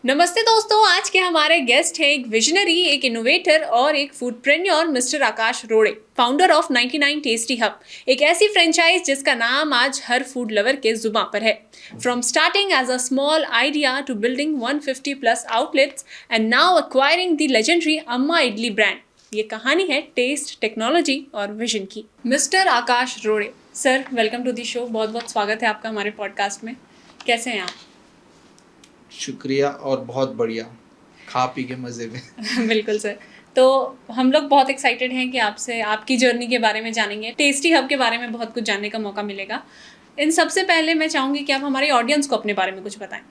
नमस्ते दोस्तों, आज के हमारे गेस्ट हैं एक विजनरी, एक इनोवेटर और एक फूडप्रेन्योर मिस्टर आकाश रोड़े, फाउंडर ऑफ 99 टेस्टी हब, एक ऐसी फ्रेंचाइज जिसका नाम आज हर फूड लवर के जुबां पर है। From starting as a small idea to building 150 plus outlets and now acquiring the legendary Amma idli brand, ये कहानी है टेस्ट, टेक्नोलॉजी और विजन की। Mister Akash Rode sir, welcome to the show. बहुत बहुत स्वागत है आपका हमारे पॉडकास्ट में। कैसे हैं आप? शुक्रिया और बहुत बढ़िया, खा पी के मज़े में। बिल्कुल सर। तो हम लोग बहुत एक्साइटेड हैं कि आपसे आपकी जर्नी के बारे में जानेंगे, टेस्टी हब के बारे में बहुत कुछ जानने का मौका मिलेगा। इन सबसे पहले मैं चाहूँगी कि आप हमारी ऑडियंस को अपने बारे में कुछ बताएं।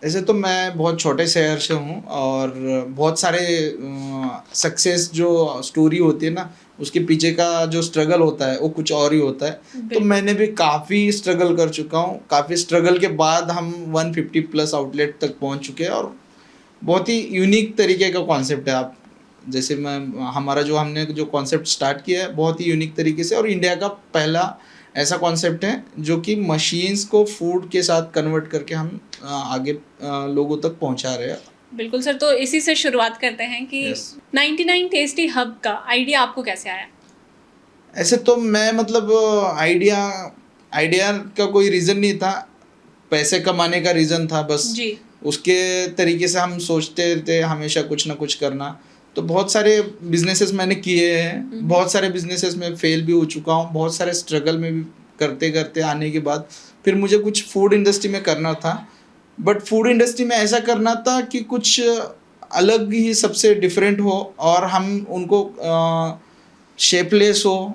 ऐसे तो मैं बहुत छोटे शहर से हूँ और बहुत सारे सक्सेस जो स्टोरी होती है ना, उसके पीछे का जो स्ट्रगल होता है वो कुछ और ही होता है। तो बिल्कुल। मैंने भी काफ़ी स्ट्रगल कर चुका हूँ। काफ़ी स्ट्रगल के बाद हम 150 प्लस आउटलेट तक पहुँच चुके हैं और बहुत ही यूनिक तरीके का कॉन्सेप्ट है। आप जैसे मैं हमारा जो हमने जो कॉन्सेप्ट स्टार्ट किया है बहुत ही यूनिक तरीके से, और इंडिया का पहला ऐसा कॉन्सेप्ट है जो कि मशीन्स को फूड के साथ कन्वर्ट करके हम आगे लोगों तक पहुंचा रहे हैं। बिल्कुल सर, तो इसी से शुरुआत करते हैं कि Yes. 99 टेस्टी हब का आइडिया आपको कैसे आया? ऐसे तो मैं मतलब आइडिया आइडिया का कोई रीज़न नहीं था, पैसे कमाने का रीज़न था बस। जी। उसके तरीके से हम सोचते थे हमेशा कुछ ना कुछ करना। तो बहुत सारे बिजनेसेस मैंने किए हैं, बहुत सारे बिजनेसेस में फेल भी हो चुका हूँ, बहुत सारे स्ट्रगल में भी करते करते आने के बाद फिर मुझे कुछ फूड इंडस्ट्री में करना था। बट फूड इंडस्ट्री में ऐसा करना था कि कुछ अलग ही सबसे डिफरेंट हो और हम उनको शेपलेस हो,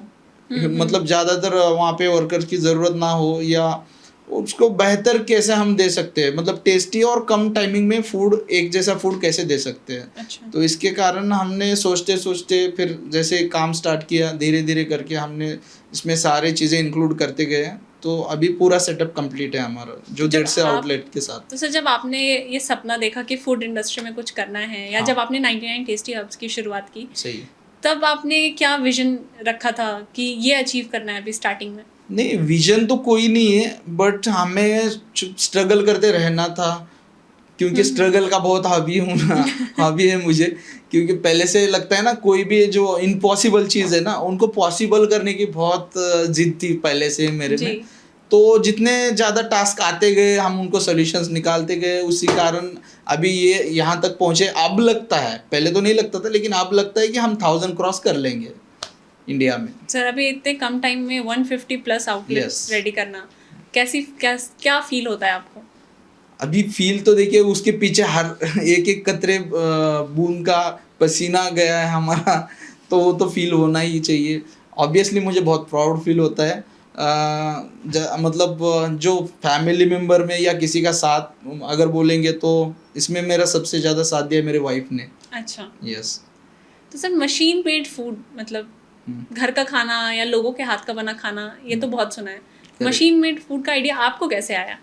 मतलब ज़्यादातर वहाँ पे वर्कर्स की ज़रूरत ना हो, या उसको बेहतर कैसे हम दे सकते हैं, मतलब टेस्टी और कम टाइमिंग में फूड, एक जैसा फूड कैसे दे सकते हैं। अच्छा। तो इसके कारण हमने सोचते सोचते फिर जैसे काम स्टार्ट किया, धीरे धीरे करके हमने इसमें सारी चीज़ें इंक्लूड करते गए। तो अभी पूरा सेटअप कंप्लीट है हमारा, जो 150 आउटलेट के साथ। तो सर, जब आपने ये सपना देखा कि फूड इंडस्ट्री में कुछ करना है, या हाँ। जब आपने 99 टेस्टी हब्स की शुरुआत की, सही। तब आपने क्या विजन रखा था कि ये अचीव करना है अभी स्टार्टिंग में? नहीं, विजन तो कोई नहीं है, बट हमें स्ट्रगल करते रहना था, क्योंकि स्ट्रगल का बहुत हॉबी हूँ ना, हॉबी है मुझे। क्योंकि पहले से लगता है ना, कोई भी जो इम्पॉसिबल चीज़ है ना उनको पॉसिबल करने की बहुत जिद थी पहले से मेरे में। तो जितने ज़्यादा टास्क आते गए हम उनको सॉल्यूशंस निकालते गए, उसी कारण अभी ये यहाँ तक पहुँचे। अब लगता है, पहले तो नहीं लगता था, लेकिन अब लगता है कि हम 1000 क्रॉस कर लेंगे इंडिया में। सर, अभी इतने कम टाइम में 150 प्लस आउटलेट्स रेडी करना, क्या फील होता है आपको? अभी फील तो देखिए, उसके पीछे हर एक एक कतरे बूंद का पसीना गया है हमारा, तो वो तो फील होना ही चाहिए। ऑब्वियसली मुझे बहुत प्राउड फील होता है। मतलब जो फैमिली मेम्बर में या किसी का साथ अगर बोलेंगे तो इसमें मेरा सबसे ज़्यादा साथ दिया मेरे वाइफ ने। अच्छा। यस। तो सर, मशीन मेड फूड मतलब घर का खाना या लोगों के हाथ का बना खाना, ये तो बहुत सुना है। मशीन मेड फूड का आइडिया आपको कैसे आया?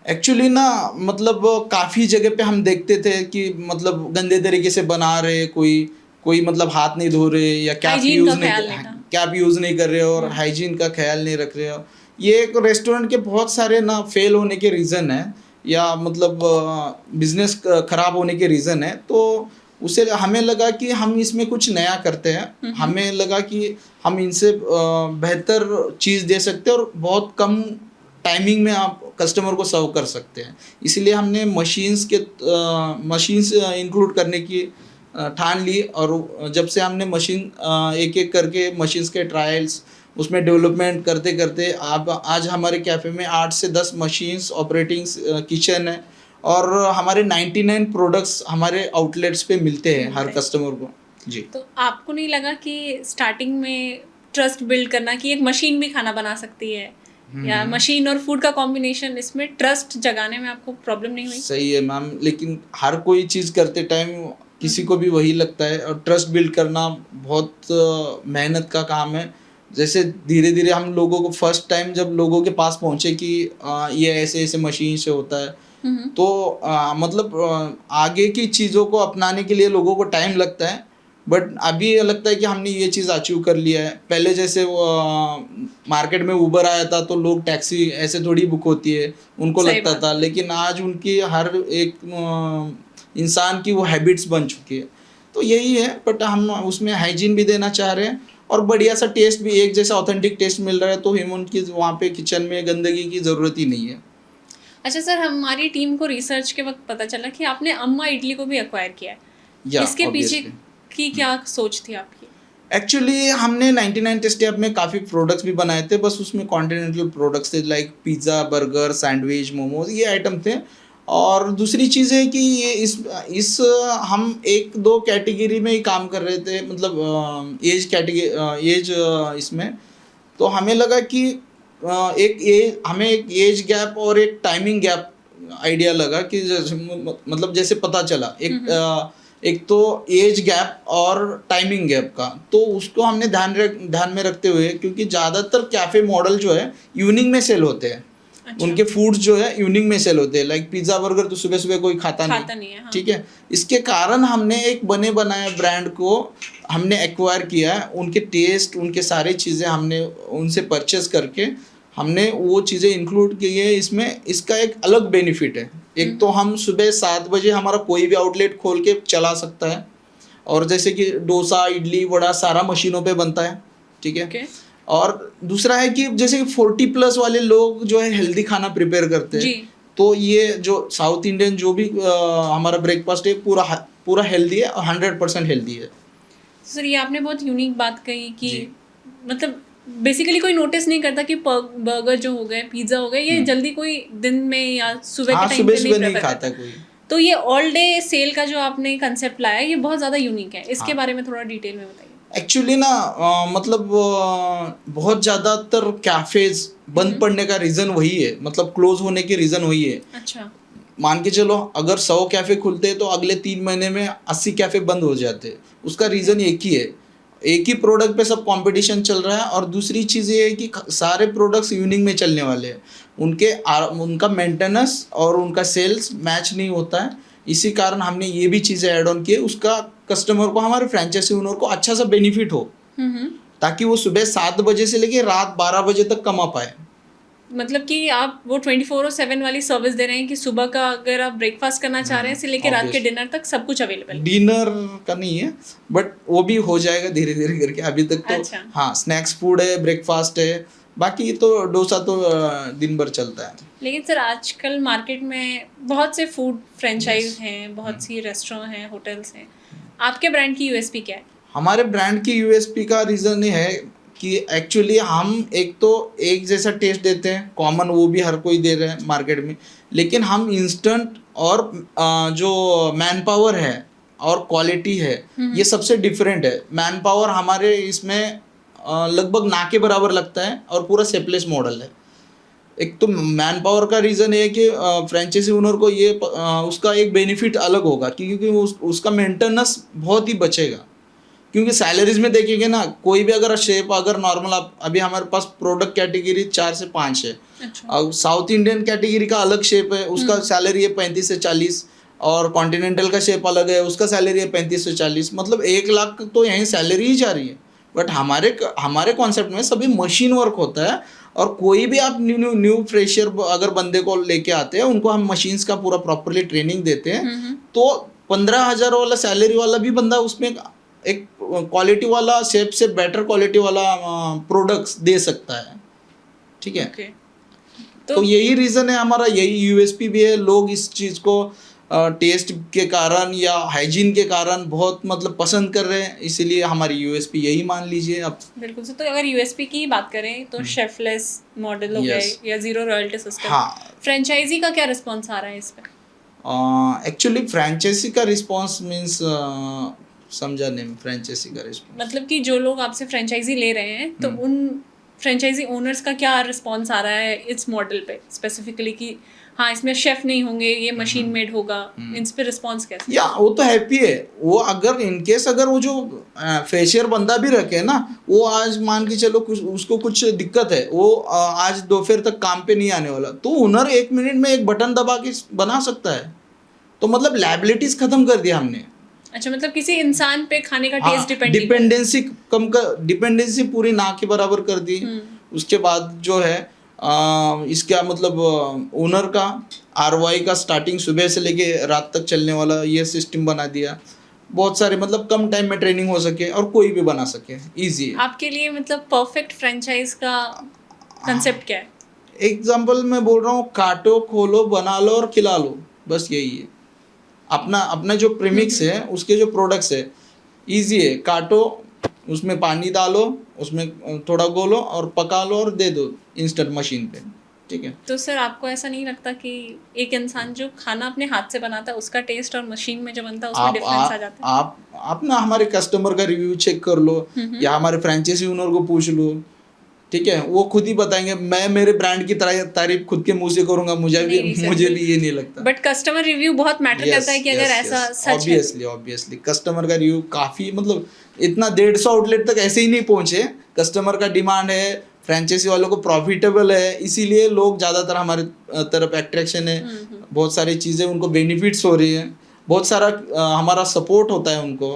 एक्चुअली ना, मतलब काफ़ी जगह पे हम देखते थे कि मतलब गंदे तरीके से बना रहे, कोई कोई मतलब हाथ नहीं धो रहे, या हाइजीन का ख्याल नहीं था। कैप यूज़ नहीं कर रहे हो और हाइजीन का ख्याल नहीं रख रहे हो। ये एक रेस्टोरेंट के बहुत सारे ना फेल होने के रीज़न है, या मतलब बिजनेस खराब होने के रीज़न है। तो उसे हमें लगा कि हम इसमें कुछ नया करते हैं। हमें लगा कि हम इनसे बेहतर चीज़ दे सकते हैं और बहुत कम टाइमिंग में आप कस्टमर को सर्व कर सकते हैं। इसलिए हमने मशीन्स इंक्लूड करने की ठान ली। और जब से हमने मशीन एक एक करके मशीन्स के ट्रायल्स उसमें डेवलपमेंट करते करते अब आज हमारे कैफ़े में 8 से 10 मशीन्स, ऑपरेटिंग किचन है, और हमारे 99 प्रोडक्ट्स हमारे आउटलेट्स पे मिलते हैं हर कस्टमर को। जी। तो आपको नहीं लगा कि स्टार्टिंग में ट्रस्ट बिल्ड करना कि एक मशीन भी खाना बना सकती है, या मशीन और फूड का कॉम्बिनेशन, इसमें ट्रस्ट जगाने में आपको प्रॉब्लम नहीं हुई? सही है मैम, लेकिन हर कोई चीज़ करते टाइम किसी को भी वही लगता है, और ट्रस्ट बिल्ड करना बहुत मेहनत का काम है। जैसे धीरे धीरे हम लोगों को फर्स्ट टाइम जब लोगों के पास पहुँचे कि ये ऐसे ऐसे मशीन से होता है, तो मतलब आगे की चीज़ों को अपनाने के लिए लोगों को टाइम लगता है। बट अभी लगता है कि हमने ये चीज़ अचीव कर लिया है। पहले जैसे मार्केट में उबर आया था तो लोग टैक्सी ऐसे थोड़ी बुक होती है, उनको सही लगता बात था, लेकिन आज उनकी हर एक इंसान की वो हैबिट्स बन चुकी है। तो यही है, बट हम उसमें हाइजीन भी देना चाह रहे हैं और बढ़िया सा टेस्ट भी, एक जैसा ऑथेंटिक टेस्ट मिल रहा है, तो ह्यूमन की वहाँ पे किचन में गंदगी की ज़रूरत ही नहीं है। अच्छा सर, हमारी टीम को रिसर्च के वक्त पता चला कि आपने अम्मा इडली को भी एक्वायर किया है। या इसके पीछे ऑब्वियसली की क्या सोच थी आपकी? एक्चुअली हमने 99 टेस्टी ऐप में काफ़ी प्रोडक्ट्स भी बनाए थे, बस उसमें कॉन्टिनेंटल प्रोडक्ट्स थे, like pizza, burger, sandwich, momos, ये आइटम थे। और दूसरी चीज़ है कि ये इस हम एक दो कैटेगरी में ही काम कर रहे थे, मतलब एज कैटेगरी, एज इसमें। तो हमें लगा कि हमें एक एज गैप और एक टाइमिंग गैप आइडिया लगा कि मतलब जैसे पता चला एक तो एज गैप और टाइमिंग गैप का, तो उसको हमने ध्यान में रखते हुए, क्योंकि ज़्यादातर कैफ़े मॉडल जो है इवनिंग में सेल होते हैं। अच्छा। उनके फूड्स जो है इवनिंग में सेल होते हैं, लाइक पिज़्ज़ा बर्गर तो सुबह सुबह कोई खाता नहीं है, हाँ। ठीक है। इसके कारण हमने एक बने बनाए ब्रांड को हमने एक्वायर किया है, उनके टेस्ट, उनके सारे चीज़ें हमने उनसे परचेस करके हमने वो चीज़ें इंक्लूड की है इसमें। इसका एक अलग बेनिफिट है, एक तो हम सुबह 7 बजे हमारा कोई भी आउटलेट खोल के चला सकता है, और जैसे कि डोसा, इडली, वड़ा सारा मशीनों पे बनता है, ठीक है। Okay. और दूसरा है कि जैसे कि 40+ वाले लोग जो है हेल्दी खाना प्रिपेयर करते हैं, तो ये जो साउथ इंडियन जो भी हमारा ब्रेकफास्ट है पूरा हेल्दी है, 100% हेल्दी है। सर, ये आपने बहुत यूनिक बात कही कि मतलब बेसिकली कोई नोटिस नहीं करता कि बर्गर जो हो गए, पिज्ज़ा हो गए, ये जल्दी कोई दिन में या सुबह के टाइम पे नहीं प्रेफर खाता कोई। तो ये ऑल डे सेल का जो आपने कंसेप्ट लाया, ये बहुत ज़्यादा यूनिक है। इसके बारे में थोड़ा डिटेल में बताइए। एक्चुअली ना मतलब बहुत ज़्यादातर कैफ़ेज बंद पड़ने का रीज़न वही है, मतलब क्लोज होने के रीज़न वही है। अच्छा। मान के चलो, अगर 100 कैफ़े खुलते हैं तो अगले 3 महीने में 80 कैफ़े बंद हो जाते हैं। उसका रीज़न एक ही है, एक ही प्रोडक्ट पे सब कंपटीशन चल रहा है। और दूसरी चीज़ ये है कि सारे प्रोडक्ट्स इवनिंग में चलने वाले हैं, उनका मेंटेनेंस और उनका सेल्स मैच नहीं होता है। इसी कारण हमने ये भी चीज़ें ऐड ऑन किए, उसका कस्टमर को, हमारे फ्रेंचाइजी ओनर को अच्छा सा बेनिफिट हो, ताकि वो सुबह 7 बजे से लेके रात 12 बजे तक कमा पाए। मतलब कि आप वो 24/7 वाली सर्विस दे रहे हैं कि सुबह का अगर आप ब्रेकफास्ट करना चाह रहे हैं से लेके रात के डिनर तक सब कुछ अवेलेबल है। डिनर का नहीं है, बट वो भी हो जाएगा धीरे धीरे करके। अभी तक तो अच्छा। हाँ, स्नैक्स फूड है, ब्रेकफास्ट है, बाकी तो डोसा तो दिन भर चलता है। लेकिन सर, आजकल मार्केट में बहुत से फूड फ्रेंचाइज हैं, बहुत सी रेस्टोरेंट हैं, होटल्स हैं। आपके ब्रांड की यूएसपी क्या है? हमारे ब्रांड की यूएसपी का रीज़न ये है कि एक्चुअली हम एक तो एक जैसा टेस्ट देते हैं, कॉमन वो भी हर कोई दे रहे हैं मार्केट में, लेकिन हम इंस्टेंट और जो मैन पावर है और क्वालिटी है, ये सबसे डिफरेंट है। मैन पावर हमारे इसमें लगभग ना के बराबर लगता है और पूरा सेपलेस मॉडल है। एक तो मैन पावर का रीज़न है कि फ्रेंचाइजी ओनर को ये उसका एक बेनिफिट अलग होगा, क्योंकि उसका मेंटेनेंस बहुत ही बचेगा। क्योंकि सैलरीज में देखेंगे ना, कोई भी अगर शेप अगर नॉर्मल, अभी हमारे पास प्रोडक्ट कैटेगरी 4 से 5 है। अच्छा। साउथ इंडियन कैटेगरी का अलग शेप है, उसका सैलरी है 35 से 40, और कॉन्टिनेंटल का शेप अलग है, उसका सैलरी है 35 से 40, मतलब 1 लाख तो यहीं सैलरी ही जा रही है। बट हमारे कॉन्सेप्ट में सभी मशीन वर्क होता है, और कोई भी आप न्यू फ्रेशर अगर बंदे को लेके आते हैं, उनको हम मशीन्स का पूरा प्रॉपरली ट्रेनिंग देते हैं, तो 15,000 वाला सैलरी वाला भी बंदा उसमें एक क्वालिटी वाला, शेप से बेटर क्वालिटी वाला प्रोडक्ट्स दे सकता है, ठीक है। okay. तो यही रीज़न है हमारा, यही यूएसपी भी है। लोग इस चीज़ को टेस्ट के कारण या हाइजीन के कारण बहुत मतलब पसंद कर रहे हैं, इसीलिए हमारी यूएसपी यही मान लीजिए आप। बिल्कुल सर। तो अगर यूएसपी की बात करें तो शेफलेस मॉडल हो गए या जीरो रॉयल्टी सिस्टम। हाँ। फ्रेंचाइजी का क्या रिस्पॉन्स आ रहा है इस पे? एक्चुअली फ्रेंचाइजी का रिस्पॉन्स मीन्स समझा नहीं, फ्रेंचाइजी का रिस्पॉन्स मतलब कि जो लोग आपसे फ्रेंचाइजी ले रहे हैं, तो उन फ्रेंचाइजी ओनर्स का क्या रिस्पॉन्स आ रहा है इस मॉडल पे स्पेसिफिकली, कि हाँ इसमें शेफ नहीं होंगे, ये मशीन मेड होगा, इन पे रिस्पॉन्स कैसे? या वो तो हैप्पी है। वो अगर इनकेस अगर वो जो फ्रेशर बंदा भी रखे ना, वो आज मान के चलो उसको कुछ दिक्कत है, वो आज दोपहर तक काम पे नहीं आने वाला, तो ओनर 1 मिनट में एक बटन दबा के बना सकता है। तो मतलब लायबिलिटीज खत्म कर दिया हमने। अच्छा, मतलब किसी इंसान पे खाने का हाँ, टेस्ट डिपेंड नहीं करता। डिपेंडेंसी कम कर, डिपेंडेंसी पूरी ना के बराबर कर दी। उसके बाद जो है इसका मतलब ओनर का आरओआई का स्टार्टिंग सुबह से लेके रात तक चलने वाला ये सिस्टम बना दिया। बहुत सारे मतलब कम टाइम में ट्रेनिंग हो सके और कोई भी बना सके, इजी है। आपके लिए मतलब परफेक्ट फ्रेंचाइज का कंसेप्ट क्या है? एग्जाम्पल मैं बोल रहा हूँ, काटो, खोलो, बना लो और खिला लो, बस यही है। अपना अपना जो प्रीमिक्स है, उसके जो प्रोडक्ट्स है, इजी है। काटो, उसमें पानी डालो, उसमें थोड़ा घोलो और पका लो और दे दो इंस्टेंट मशीन पे, ठीक है। तो सर आपको ऐसा नहीं लगता कि एक इंसान जो खाना अपने हाथ से बनाता है उसका टेस्ट और मशीन में जो बनता है उसमें डिफरेंस आ जाता है? आप ना हमारे कस्टमर का रिव्यू चेक कर लो या हमारे फ्रेंचाइजी ओनर को पूछ लो, ठीक है। वो खुद ही बताएंगे। मैं मेरे ब्रांड की तारीफ खुद के मुंह से करूंगा, मुझे भी ये नहीं लगता। बट कस्टमर रिव्यू बहुत मैटर करता है कि अगर ऐसा सच है। ऑब्वियसली कस्टमर का रिव्यू काफी, मतलब इतना 150 आउटलेट तक ऐसे ही नहीं पहुंचे। कस्टमर का डिमांड है, फ्रेंचाइजी वालों को प्रॉफिटेबल है, इसीलिए लोग ज्यादातर हमारे तरफ अट्रैक्शन है। बहुत सारी चीजें उनको बेनिफिट्स हो रही है, बहुत सारा हमारा सपोर्ट होता है उनको।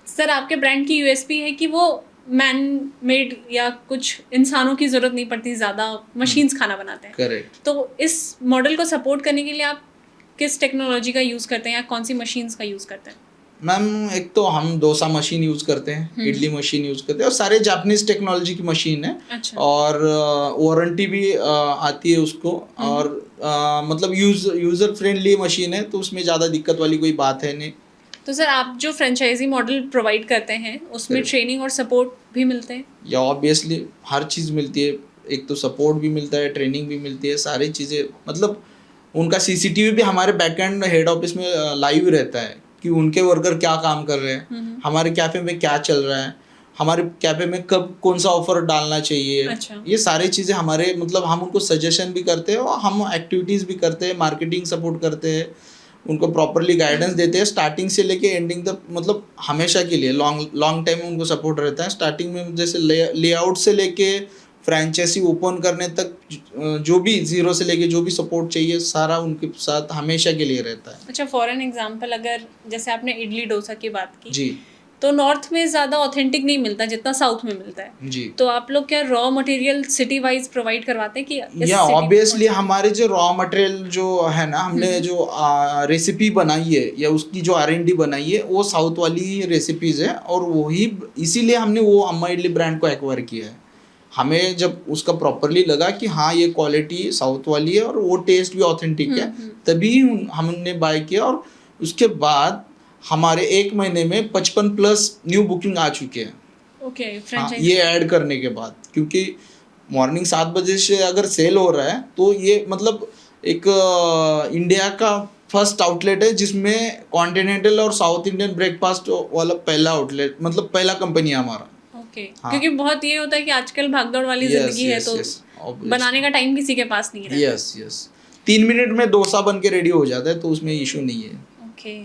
सर आपके ब्रांड की यूएसपी है कि वो मैन मेड या कुछ इंसानों की जरूरत नहीं पड़ती, ज़्यादा मशीन्स खाना बनाते हैं। करेक्ट। तो इस मॉडल को सपोर्ट करने के लिए आप किस टेक्नोलॉजी का यूज़ करते हैं या कौन सी मशीन्स का यूज़ करते हैं? मैम, एक तो हम डोसा मशीन यूज़ करते हैं, इडली मशीन यूज़ करते हैं, और सारे जापानीज टेक्नोलॉजी की मशीन है। अच्छा। और वारंटी भी आती है उसको, और मतलब यूज़र फ्रेंडली मशीन है, तो उसमें ज़्यादा दिक्कत वाली कोई बात है नहीं। तो सर आप जो फ्रेंचाइजी मॉडल प्रोवाइड करते हैं उसमें ट्रेनिंग और सपोर्ट भी मिलते हैं? या ऑब्वियसली हर चीज़ मिलती है। एक तो सपोर्ट भी मिलता है, ट्रेनिंग भी मिलती है, सारी चीज़ें। मतलब उनका सीसीटीवी भी हमारे बैकएंड हेड ऑफिस में लाइव रहता है कि उनके वर्कर क्या काम कर रहे हैं, हमारे कैफ़े में क्या चल रहा है, हमारे कैफ़े में कब कौन सा ऑफर डालना चाहिए। अच्छा। ये सारी चीज़ें हमारे, मतलब हम उनको सजेशन भी करते हैं और हम एक्टिविटीज़ भी करते हैं, मार्केटिंग सपोर्ट करते हैं, उनको प्रॉपरली गाइडेंस देते हैं स्टार्टिंग से लेके एंडिंग तक। मतलब हमेशा के लिए लॉन्ग टाइम उनको सपोर्ट रहता है। स्टार्टिंग में जैसे लेआउट से लेके फ्रेंचाइजी ओपन करने तक, जो भी जीरो से लेके जो भी सपोर्ट चाहिए, सारा उनके साथ हमेशा के लिए रहता है। अच्छा, फॉर एन एग्जांपल, अगर जैसे आपने इडली डोसा की बात की जी तो नॉर्थ में ज़्यादा ऑथेंटिक नहीं मिलता जितना साउथ में मिलता है। जी। तो आप लोग क्या raw material city wise provide करवाते हैं कि इस या city में ऑब्वियसली हमारे जो रॉ मटेरियल जो है ना, हमने जो रेसिपी बनाई है या उसकी जो R&D बनाई है, वो साउथ वाली रेसिपीज है, और वही इसीलिए हमने वो अम्मा इडली ब्रांड को एक्वायर किया है। हमें जब उसका प्रॉपरली लगा कि हाँ ये क्वालिटी साउथ वाली है और वो टेस्ट भी ऑथेंटिक है, तभी हमने बाय किया। और उसके बाद हमारे 1 महीने में 55+ न्यू बुकिंग आ चुके हैं। ओके, हाँ, फ्रेंचाइज। ये ऐड करने के बाद, क्योंकि मॉर्निंग 7 बजे से अगर सेल हो रहा है, तो ये मतलब एक इंडिया का फर्स्ट आउटलेट है जिसमें कॉन्टिनेंटल और साउथ इंडियन ब्रेकफास्ट वाला पहला आउटलेट, मतलब पहला कंपनी है हमारा। ओके, हाँ। क्योंकि बहुत ये होता है कि आजकल भागदौड़ वाली जिंदगी है, तो बनाने का टाइम किसी के पास नहीं रहता। यस 3 मिनट में डोसा बन के रेडी हो जाता है, तो उसमें इशू नहीं है। ओके।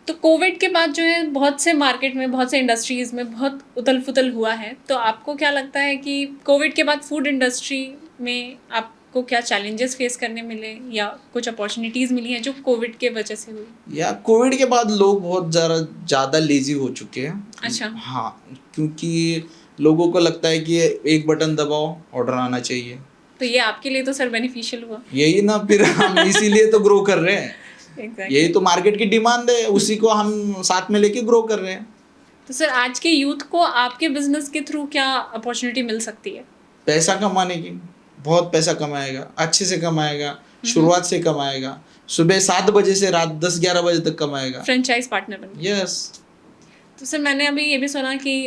तो कोविड के बाद जो है बहुत से मार्केट में, बहुत से इंडस्ट्रीज में बहुत उथल पुथल हुआ है, तो आपको क्या लगता है कि कोविड के बाद फूड इंडस्ट्री में आपको क्या चैलेंजेस फेस करने मिले या कुछ अपॉर्चुनिटीज़ मिली हैं जो कोविड के वजह से हुई? या कोविड के बाद लोग बहुत ज़्यादा लेजी हो चुके हैं। अच्छा। हाँ, क्योंकि लोगों को लगता है कि एक बटन दबाओ, ऑर्डर आना चाहिए। तो ये आपके लिए तो सर बेनिफिशियल हुआ। यही ना, फिर हम इसीलिए तो ग्रो कर रहे हैं। Exactly. यही तो मार्केट की डिमांड है, उसी को हम साथ में लेके ग्रो कर रहे हैं। तो सर आज के यूथ को आपके बिजनेस के थ्रू क्या अपॉर्चुनिटी मिल सकती है? पैसा कमाने की, बहुत पैसा कमाएगा, अच्छे से कमाएगा, शुरुआत से कमाएगा, सुबह 7 बजे से रात 10-11 बजे तक कमाएगा। फ्रेंचाइज पार्टनर बन। यस। तो सर मैंने अभी ये भी सुना कि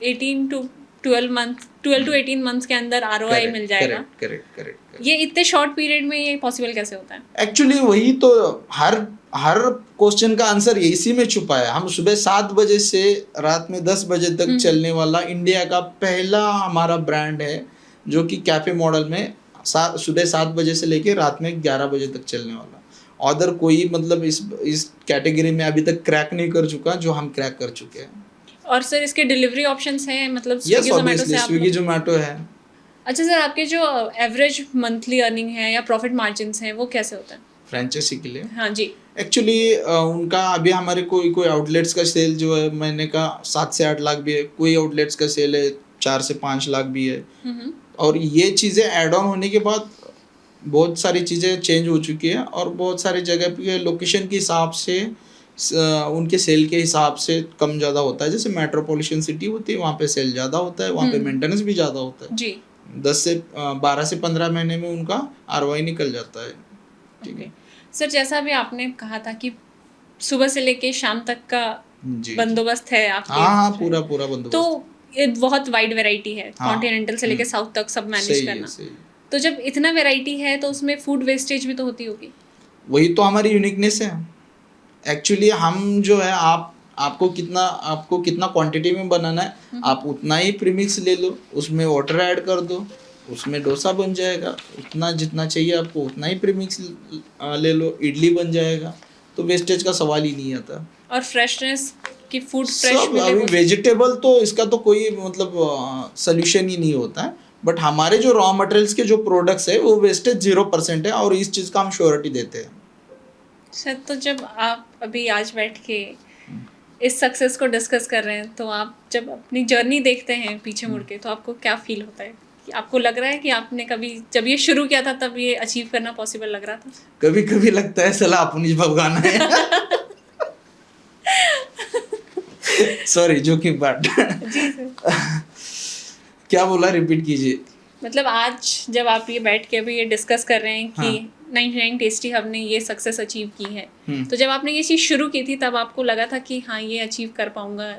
12 to 18 मंथ्स के अंदर ROI मिल जाएगा। करेक्ट। ये इतने शॉर्ट पीरियड में ये पॉसिबल कैसे होता है? एक्चुअली वही तो हर क्वेश्चन का आंसर इसी में छुपा है। हम सुबह 7 बजे से रात में 10 बजे तक चलने वाला इंडिया का पहला हमारा ब्रांड है, जो कि कैफे मॉडल में सुबह 7 बजे से लेके रात में 11 बजे तक चलने वाला। अदर कोई मतलब इस कैटेगरी में अभी तक क्रैक नहीं कर चुका जो हम क्रैक कर चुके हैं। और सर इसके डिलीवरी ऑप्शंस हैं, मतलब यस, ऑब्वियसली स्विगी जोमेटो है। अच्छा सर, आपके जो एवरेज मंथली अर्निंग है या प्रॉफिट मार्जिन्स हैं वो कैसे होता है फ्रेंचाइजी के लिए? हाँ जी। एक्चुअली उनका अभी हमारे कोई कोई आउटलेट्स का सेल जो है महीने का 7 से 8 लाख भी है, कोई आउटलेट्स का सेल है 4 से 5 लाख भी है। और ये चीज़ें ऐड ऑन होने के बाद बहुत सारी चीज़ें चेंज हो चुकी है और बहुत सारी जगह पे लोकेशन के हिसाब से उनके सेल के हिसाब से कम ज़्यादा होता है। जैसे मेट्रोपॉलिटन सिटी होती है वहाँ पे सेल ज़्यादा होता है, वहाँ पे मेंटेनेंस भी ज़्यादा होता है। जी 12 से 15 महीने में उनका आरओआई निकल जाता है। ठीक है सर, जैसा भी आपने कहा था कि सुबह से लेके शाम तक का जी बंदोबस्त है आपके। हाँ पूरा पूरा तो बंदोबस्त। ये बहुत वाइड वैरायटी है, हाँ, कॉन्टिनेंटल से लेके साउथ तक सब मैनेज सही है करना। सही। तो जब इतना वैरायटी है तो उसमें फूड वेस्टेज भी तो होती होगी। वही तो हमारी यूनिकनेस है एक्चुअली। हम जो है आपको कितना क्वांटिटी में बनाना है आप उतना ही प्रीमिक्स ले लो, उसमें वाटर ऐड कर दो, उसमें डोसा बन जाएगा। उतना जितना चाहिए आपको उतना ही प्रीमिक्स ले लो, इडली बन जाएगा। तो वेस्टेज का सवाल ही नहीं आता। और फ्रेशनेस की फूड फ्रेश सब मिले अभी वो वेजिटेबल तो इसका तो कोई मतलब सोल्यूशन ही नहीं होता है। बट हमारे जो रॉ मटेरियल्स के जो प्रोडक्ट्स है वो वेस्टेज 0% है और इस चीज़ का हम श्योरिटी देते हैं। सर, तो जब आप अभी आज बैठ के इस सक्सेस को डिस्कस कर रहे हैं तो आप जब अपनी जर्नी देखते हैं पीछे मुड़ के तो आपको क्या फील होता है? कि आपको लग रहा है कि आपने कभी जब ये शुरू किया था तब ये अचीव करना पॉसिबल लग रहा था? कभी कभी लगता है सला अपनी भगवान है। Sorry joking part. जी सर। क्या बोला, रिपीट कीजिए। मतलब आज जब आप ये बैठ के अभी ये डिस्कस कर रहे हैं कि हाँ। 99 टेस्टी हब ने ये सक्सेस अचीव की है, हम्म। तो जब आपने ये चीज़ शुरू की थी तब आपको लगा था कि हाँ ये अचीव कर पाऊंगा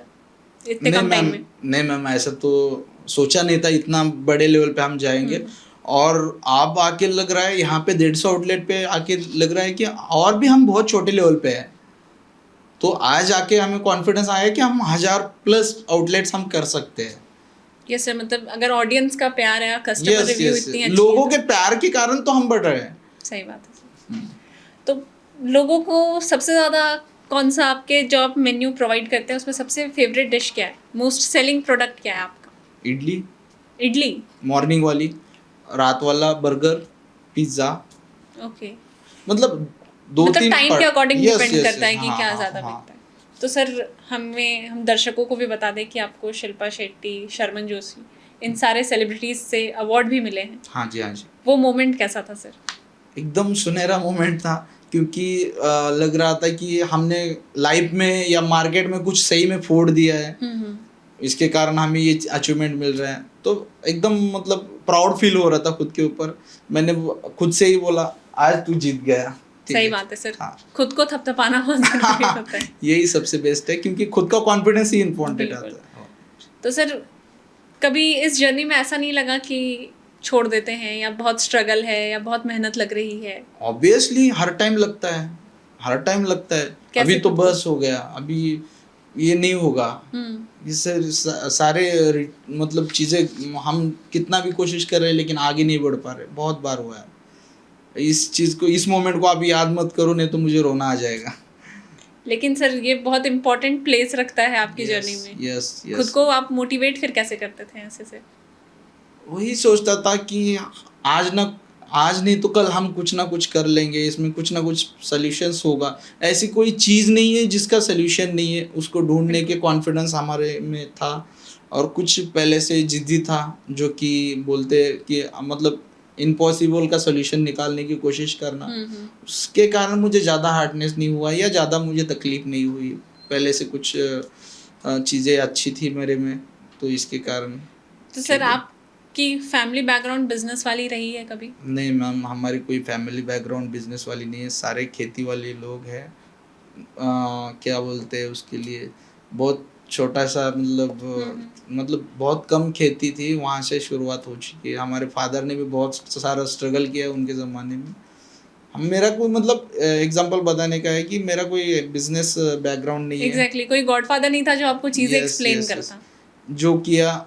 इतने नहीं कम टाइम मैम, में? नहीं मैम, ऐसा तो सोचा नहीं था इतना बड़े लेवल पे हम जाएंगे। और आप आके लग रहा है यहाँ पे 150 आउटलेट पे आके लग रहा है कि और भी हम बहुत छोटे लेवल पे हैं। तो आज आके हमें कॉन्फिडेंस आया कि हम 1000+ आउटलेट्स हम कर सकते हैं। यस सर, मतलब अगर ऑडियंस का प्यार है, कस्टमर यस रिव्यू यस, इतनी अच्छी लोगों है के प्यार के कारण तो हम बढ़ रहे हैं। सही बात है सर। तो लोगों को सबसे ज़्यादा कौन सा आपके जो आप मेन्यू प्रोवाइड करते हैं उसमें सबसे फेवरेट डिश क्या है? मोस्ट सेलिंग प्रोडक्ट क्या है आपका? इडली इडली। मॉर्निंग वाली, रात वाला बर्गर, पिज्ज़ा। ओके। मतलब दो मतलब तीन टाइम के अकॉर्डिंग डिपेंड करता है कि हाँ क्या हाँ ज़्यादा हाँ। बिकता है। तो सर हम दर्शकों को भी बता दें कि आपको शिल्पा शेट्टी, शर्मन जोशी, इन सारे सेलिब्रिटीज से अवार्ड भी मिले हैं। हाँ जी हाँ जी। वो मोमेंट कैसा था सर? एकदम सुनहरा मोमेंट था क्योंकि लग रहा था कि हमने लाइफ में या मार्केट में कुछ सही में फोड़ दिया है। इसके कारण हमें ये अचीवमेंट मिल रहा है तो एकदम मतलब प्राउड फील हो रहा था खुद के ऊपर। मैंने खुद से ही बोला आज तू जीत गया। सही बात है सर। हाँ। खुद को थपथपाना बहुत जरूरी होता है। यही सबसे बेस्ट है क्योंकि खुद का कॉन्फिडेंस ही इम्पोर्टेंट बिल्कुल। आता है। तो सर कभी इस जर्नी में ऐसा नहीं लगा कि छोड़ देते हैं या बहुत स्ट्रगल है या बहुत मेहनत लग रही है? ऑब्वियसली हर टाइम लगता है, हर टाइम लगता है। अभी तो बस हो गया, अभी ये नहीं होगा। इससे सारे मतलब चीज़ें हम कितना भी कोशिश कर रहे हैं लेकिन आगे नहीं बढ़ पा रहे। बहुत बार हुआ है। इस चीज़ को, इस मोमेंट को आप याद मत करो नहीं तो मुझे रोना आ जाएगा। लेकिन सर ये बहुत इंपॉर्टेंट प्लेस रखता है आपकी जर्नी में। Yes yes. खुद को आप मोटिवेट फिर कैसे करते थे ऐसे से? वही सोचता था कि आज नहीं तो कल हम कुछ ना कुछ कर लेंगे, इसमें कुछ ना कुछ सॉल्यूशंस होगा। ऐसी कोई चीज़ नहीं है जिसका सॉल्यूशन नहीं है, उसको ढूंढने के कॉन्फिडेंस हमारे में था। और कुछ पहले से जिद्दी था जो कि बोलते कि मतलब इम्पॉसिबल का सॉल्यूशन निकालने की कोशिश करना। उसके कारण मुझे ज़्यादा हार्डनेस नहीं हुआ या ज़्यादा मुझे तकलीफ नहीं हुई। पहले से कुछ चीज़ें अच्छी थी मेरे में तो इसके कारण। तो सर आपकी फैमिली बैकग्राउंड बिजनेस वाली रही है कभी? नहीं मैम, हमारी कोई फैमिली बैकग्राउंड बिजनेस वाली नहीं है। सारे खेती वाले लोग हैं। क्या बोलते हैं उसके लिए, बहुत छोटा सा मतलब बहुत कम खेती थी, वहाँ से शुरुआत हो चुकी है। हमारे फादर ने भी बहुत सारा स्ट्रगल किया उनके ज़माने में। मेरा कोई मतलब एग्जांपल बताने का है कि मेरा कोई बिजनेस बैकग्राउंड नहीं है। एग्जैक्टली, कोई गॉडफादर नहीं था जो आपको चीजें Yes, एक्सप्लेन yes, yes. करता। जो किया,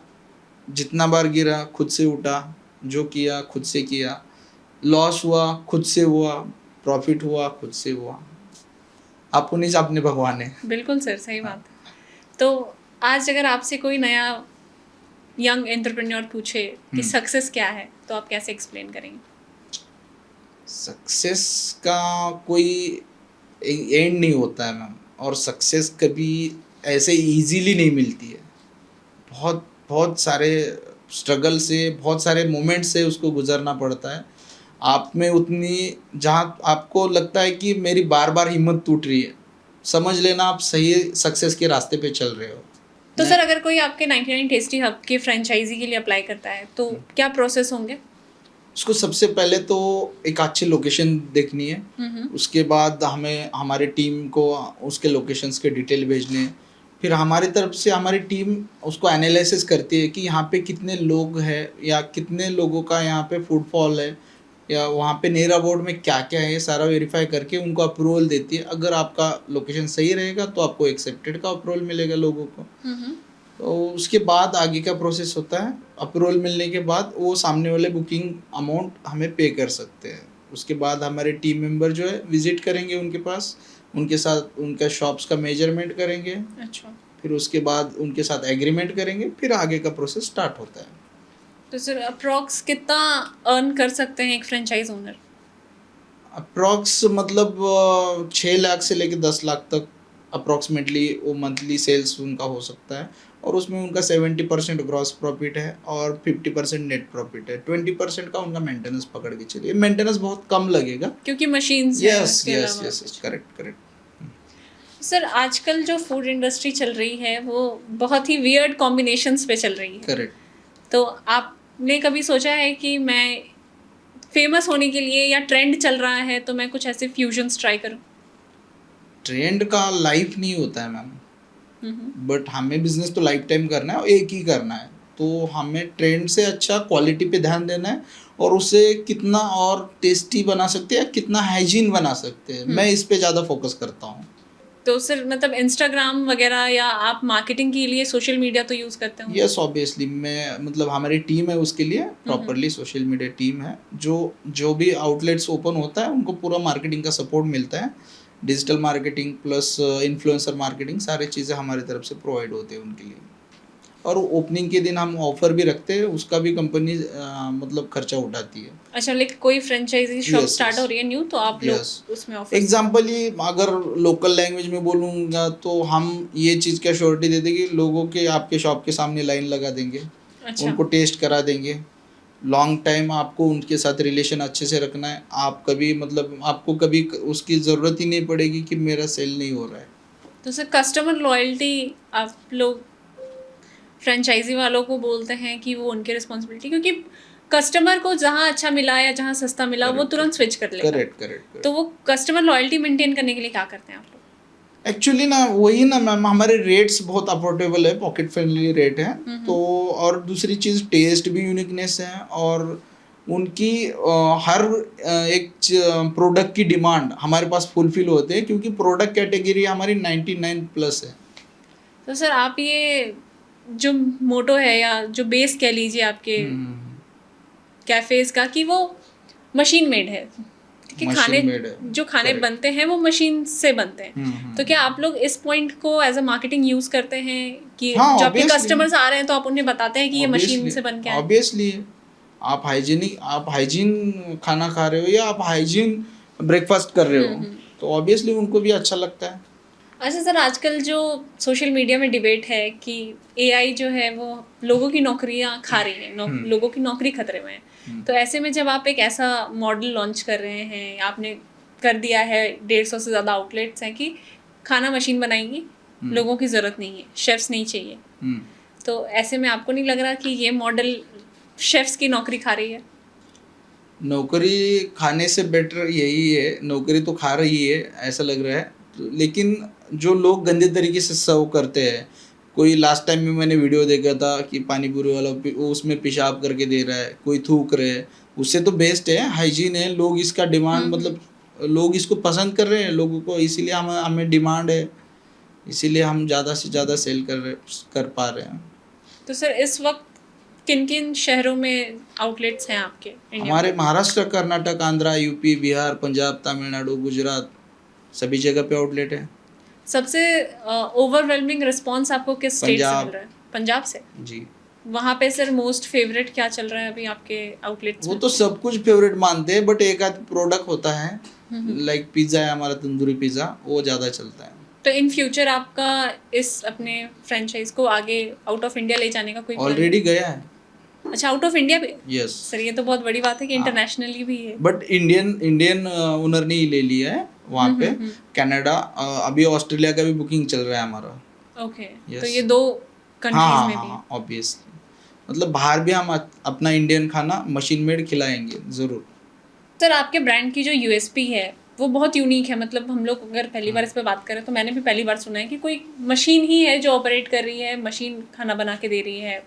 जितना बार गिरा खुद से उठा, जो किया खुद से किया, लॉस हुआ खुद से हुआ, प्रॉफिट हुआ खुद से हुआ। आपको नहीं, अपने भगवान है। बिल्कुल सर, सही बात है। तो आज अगर आपसे कोई नया यंग एंटरप्रेन्योर पूछे कि सक्सेस क्या है तो आप कैसे एक्सप्लेन करेंगे? सक्सेस का कोई एंड नहीं होता है मैम, और सक्सेस कभी ऐसे इजीली नहीं मिलती है। बहुत बहुत सारे स्ट्रगल से, बहुत सारे मोमेंट से उसको गुजरना पड़ता है। आप में उतनी, जहाँ आपको लगता है कि मेरी बार बार हिम्मत टूट रही है, समझ लेना आप सही सक्सेस के रास्ते पे चल रहे हो। तो सर अगर कोई आपके 99 टेस्टी हब के फ्रेंचाइजी के लिए अप्लाई करता है तो क्या प्रोसेस होंगे? उसको सबसे पहले तो एक अच्छी लोकेशन देखनी है, उसके बाद हमें हमारी टीम को उसके लोकेशंस के डिटेल भेजने हैं। फिर हमारी तरफ से हमारी टीम उसको एनालिसिस करती है कि यहाँ पे कितने लोग हैं या कितने लोगों का यहाँ पे फुटफॉल है, या वहाँ पे नेरा बोर्ड में क्या क्या है, ये सारा वेरीफाई करके उनको अप्रूवल देती है। अगर आपका लोकेशन सही रहेगा तो आपको एक्सेप्टेड का अप्रूवल मिलेगा लोगों को। तो उसके बाद आगे का प्रोसेस होता है, अप्रूवल मिलने के बाद वो सामने वाले बुकिंग अमाउंट हमें पे कर सकते हैं। उसके बाद हमारे टीम मेंबर जो है विजिट करेंगे उनके पास, उनके साथ उनका शॉप्स का मेजरमेंट करेंगे। अच्छा। फिर उसके बाद उनके साथ एग्रीमेंट करेंगे, फिर आगे का प्रोसेस स्टार्ट होता है। तो सर अप्रॉक्स कितना अर्न कर सकते हैं एक फ्रेंचाइज ओनर? अप्रॉक्स मतलब 6 लाख से लेकर 10 लाख तक अप्रॉक्सीमेटली वो मंथली सेल्स उनका हो सकता है, और उसमें उनका 70% ग्रॉस प्रॉफिट है और 50% नेट प्रॉफिट है। 20% का उनका मेंटेनेंस पकड़ के चलिए, मेंटेनेंस बहुत कम लगेगा क्योंकि machines yes yes yes, correct correct. Sir आजकल जो फूड इंडस्ट्री चल रही है वो बहुत ही वियर्ड कॉम्बिनेशंस पे चल रही है। करेक्ट। तो आपने कभी सोचा है कि मैं फेमस होने के लिए, या ट्रेंड चल रहा है तो मैं कुछ ऐसे फ्यूजन्स ट्राई करूं? ट्रेंड का लाइफ नहीं होता है मैम, बट हमें बिजनेस तो लाइफ टाइम करना है और एक ही करना है। तो हमें ट्रेंड से अच्छा क्वालिटी पे ध्यान देना है, और उसे कितना और टेस्टी बना सकते हैं, कितना हाइजीन बना सकते हैं, मैं इस पे ज़्यादा फोकस करता हूँ। तो सर मतलब इंस्टाग्राम वगैरह, या आप मार्केटिंग के लिए सोशल मीडिया तो यूज़ करते हो? यस ऑब्वियसली, मैं मतलब हमारी टीम है उसके लिए प्रॉपरली सोशल मीडिया टीम है, जो भी आउटलेट्स ओपन होता है उनको पूरा मार्केटिंग का सपोर्ट मिलता है। Digital marketing plus influencer marketing, सारी चीज़ें हमारी तरफ से प्रोवाइड होती है उनके लिए। और ओपनिंग के दिन हम ऑफर भी रखते हैं, उसका भी कंपनी मतलब खर्चा उठाती है। अच्छा, लाइक कोई franchise shop Yes, start yes. हो रही है न्यू, तो आप Yes. लोग उसमें ऑफर? एग्जाम्पल ही अगर लोकल लैंग्वेज में बोलूँगा तो हम ये चीज़ का श्योरिटी देते कि लोगों के आपके शॉप के सामने लाइन लगा देंगे, अच्छा। उनको टेस्ट करा देंगे। लॉन्ग टाइम आपको उनके साथ रिलेशन अच्छे से रखना है। आप कभी मतलब आपको कभी उसकी ज़रूरत ही नहीं पड़ेगी कि मेरा सेल नहीं हो रहा है। तो सर कस्टमर लॉयल्टी आप लोग फ्रेंचाइजी वालों को बोलते हैं कि वो उनकी रिस्पॉन्सिबिलिटी, क्योंकि कस्टमर को जहाँ अच्छा मिला या जहाँ सस्ता मिला वो तुरंत स्विच कर लेगा। Correct correct. तो वो कस्टमर लॉयल्टी मेंटेन करने के लिए क्या करते हैं आप लोग? एक्चुअली ना वही ना मैम, हमारे रेट्स बहुत अफोर्डेबल है, पॉकेट फ्रेंडली रेट है। तो और दूसरी चीज़ टेस्ट भी यूनिकनेस है, और उनकी हर एक प्रोडक्ट की डिमांड हमारे पास फुलफिल होते हैं, क्योंकि प्रोडक्ट कैटेगरी हमारी 99 प्लस है। तो सर आप ये जो मोटो है, या जो बेस कह लीजिए आपके कैफेज का, कि वो मशीन मेड है कि खाने जो खाने बनते हैं वो मशीन से बनते हैं, तो क्या आप लोग इस पॉइंट को एज अ मार्केटिंग यूज करते हैं कि हाँ, जो आपके कस्टमर्स आ रहे हैं तो आप उन्हें बताते हैं कि ये मशीन से बन के आया है? ऑब्वियसली आप हाइजीन खाना खा रहे हो या आप हाइजीन ब्रेकफास्ट कर रहे हो, तो ऑब्वियसली उनको भी अच्छा लगता है। अच्छा सर, आजकल जो सोशल मीडिया में डिबेट है कि एआई जो है वो लोगों की नौकरियां खा रही है, लोगों की नौकरी खतरे में है, तो ऐसे में जब आप एक ऐसा मॉडल लॉन्च कर रहे हैं, आपने कर दिया है, 150 से ज़्यादा आउटलेट्स हैं कि खाना मशीन बनाएंगी, लोगों की ज़रूरत नहीं है, शेफ्स नहीं चाहिए, तो ऐसे में आपको नहीं लग रहा कि ये मॉडल शेफ्स की नौकरी खा रही है? नौकरी खाने से बेटर यही है, नौकरी तो खा रही है ऐसा लग रहा है, लेकिन जो लोग गंदे तरीके से सर्व करते हैं, कोई लास्ट टाइम में मैंने वीडियो देखा था कि पानी पूरी वाला उसमें पेशाब करके दे रहा है, कोई थूक रहे हैं, उससे तो बेस्ट है, हाइजीन है। लोग इसका डिमांड मतलब लोग इसको पसंद कर रहे हैं लोगों को, इसीलिए हमें डिमांड है, इसीलिए हम ज़्यादा से ज़्यादा सेल कर पा रहे हैं। तो सर इस वक्त किन किन शहरों में आउटलेट्स हैं आपके इंडिया हमारे महाराष्ट्र, कर्नाटक, आंध्रा, यूपी, बिहार, पंजाब, तमिलनाडु, गुजरात, सभी जगह पे आउटलेट है। सबसे ओवरवेलमिंग रिस्पांस आपको किस स्टेट से मिल रहा है? पंजाब से जी। वहाँ पे सर मोस्ट फेवरेट क्या चल रहा है अभी आपके आउटलेट्स वो में? तो सब कुछ फेवरेट मानते हैं, बट एक आध प्रोडक्ट होता है लाइक पिज़्ज़ा है हमारा, तंदूरी पिज़्ज़ा, वो ज़्यादा चलता है। तो इन फ्यूचर आपका इस अपने फ्रेंचाइज को आगे आउट ऑफ इंडिया ले जाने का कोई plan है? ऑलरेडी गया है। अच्छा, आउट ऑफ इंडिया भी? यस। सर ये तो बहुत बड़ी बात है कि हाँ। इंटरनेशनली भी है। बट इंडियन ओनर ने ही ले लिया है वहाँ पे। कनाडा, अभी ऑस्ट्रेलिया का भी बुकिंग चल रहा है हमारा। Okay, Yes. तो ये 2 कंट्रीज में भी। हाँ, ऑब्वियसली। मतलब बाहर भी हम अपना इंडियन खाना मशीन मेड खिलाएंगे ज़रूर। सर आपके ब्रांड की जो यूएसपी है वो बहुत यूनिक है। मतलब हम लोग अगर पहली बार इस पे बात करें तो मैंने भी पहली बार सुना है कि कोई मशीन ही है जो ऑपरेट कर रही है, मशीन खाना बना के दे रही है,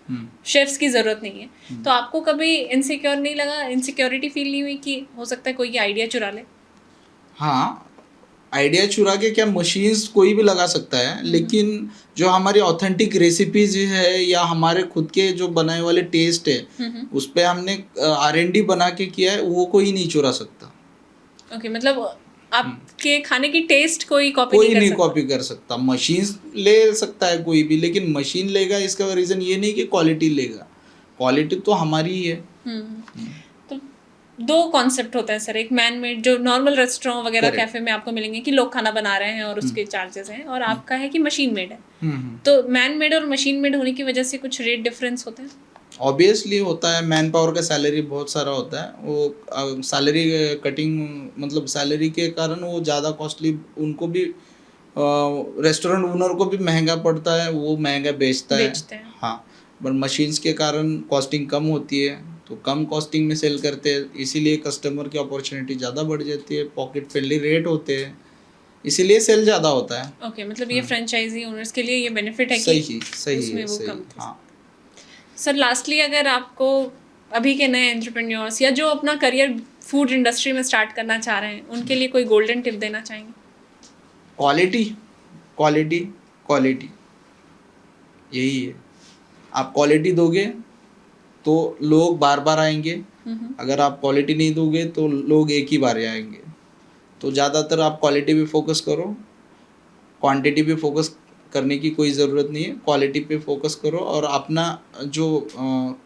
शेफ्स की ज़रूरत नहीं है। तो आपको कभी इनसिक्योर नहीं लगा, इनसिक्योरिटी फील नहीं हुई कि हो सकता है कोई आइडिया चुरा ले? हाँ, आइडिया चुरा के क्या, मशीन्स कोई भी लगा सकता है, लेकिन जो हमारी ऑथेंटिक रेसिपीज है या हमारे खुद के जो बनाए वाले टेस्ट है उस पे हमने R&D बना के किया है, वो कोई नहीं चुरा सकता। ओके, मतलब आपके खाने की टेस्ट कोई कॉपी कोई नहीं कर नहीं सकता? कॉपी कर सकता। मशीन ले सकता है कोई भी, लेकिन मशीन लेगा इसका रीज़न ये नहीं कि क्वालिटी लेगा, क्वालिटी तो हमारी ही है। तो 2 कॉन्सेप्ट होता है सर, एक मैन मेड जो नॉर्मल रेस्टोरेंट वगैरह Correct. कैफे में आपको मिलेंगे कि लोग खाना बना रहे हैं और उसके चार्जेस हैं, और आपका है कि मशीन मेड है। हम्म। तो मैन मेड और मशीन मेड होने की वजह से कुछ रेट डिफरेंस होते हैं? ऑब्वियसली होता है। मैन पावर का सैलरी बहुत सारा होता है, वो सैलरी कटिंग, मतलब सैलरी के कारण वो ज़्यादा कॉस्टली, उनको भी रेस्टोरेंट ओनर को भी महंगा पड़ता है, वो महंगा बेचते हैं। हाँ, बट मशीन्स के कारण कॉस्टिंग कम होती है, तो कम कॉस्टिंग में सेल करते हैं, इसीलिए कस्टमर की अपॉर्चुनिटी ज़्यादा बढ़ जाती है, पॉकेट फ्रेंडली रेट होते हैं, इसीलिए सेल ज़्यादा होता है। ओके, मतलब ये फ्रेंचाइजी ओनर्स के लिए ये बेनिफिट है सही कि सही उसमें है, वो सही। कम थे। हाँ, सर लास्टली अगर आपको अभी के नए एंटरप्रेन्योर्स या जो अपना करियर फूड इंडस्ट्री में स्टार्ट करना चाह रहे हैं उनके लिए कोई गोल्डन टिप देना चाहेंगे? क्वालिटी क्वालिटी क्वालिटी, यही है। आप क्वालिटी दोगे तो लोग बार बार आएंगे, अगर आप क्वालिटी नहीं दोगे तो लोग एक ही बार आएंगे। तो ज़्यादातर आप क्वालिटी पे फोकस करो, क्वांटिटी पे फोकस करने की कोई ज़रूरत नहीं है, क्वालिटी पे फोकस करो, और अपना जो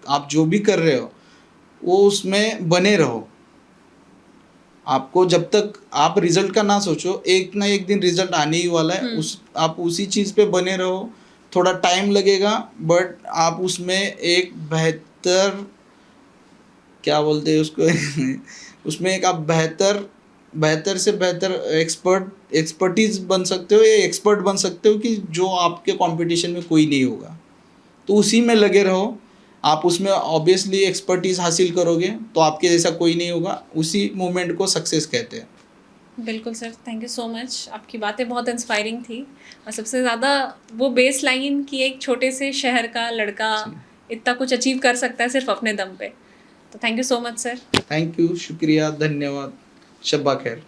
आप जो भी कर रहे हो वो उसमें बने रहो। आपको जब तक आप रिजल्ट का ना सोचो, एक ना एक दिन रिजल्ट आने ही वाला है, आप उसी चीज़ पे बने रहो। थोड़ा टाइम लगेगा, बट आप उसमें एक बेहतर, क्या बोलते हैं उसको उसमें एक आप बेहतर से बेहतर एक्सपर्टीज बन सकते हो, या एक्सपर्ट बन सकते हो कि जो आपके कंपटीशन में कोई नहीं होगा। तो उसी में लगे रहो, आप उसमें ऑब्वियसली एक्सपर्टीज हासिल करोगे तो आपके जैसा कोई नहीं होगा, उसी मोमेंट को सक्सेस कहते हैं। बिल्कुल sir, thank you so much. आपकी बातें बहुत इंस्पायरिंग थी, और सबसे ज़्यादा वो बेस लाइन कि एक छोटे से शहर का लड़का इतना कुछ अचीव कर सकता है सिर्फ अपने दम पे। तो thank you so much sir. Thank you, शुक्रिया, धन्यवाद, शब्बा खैर।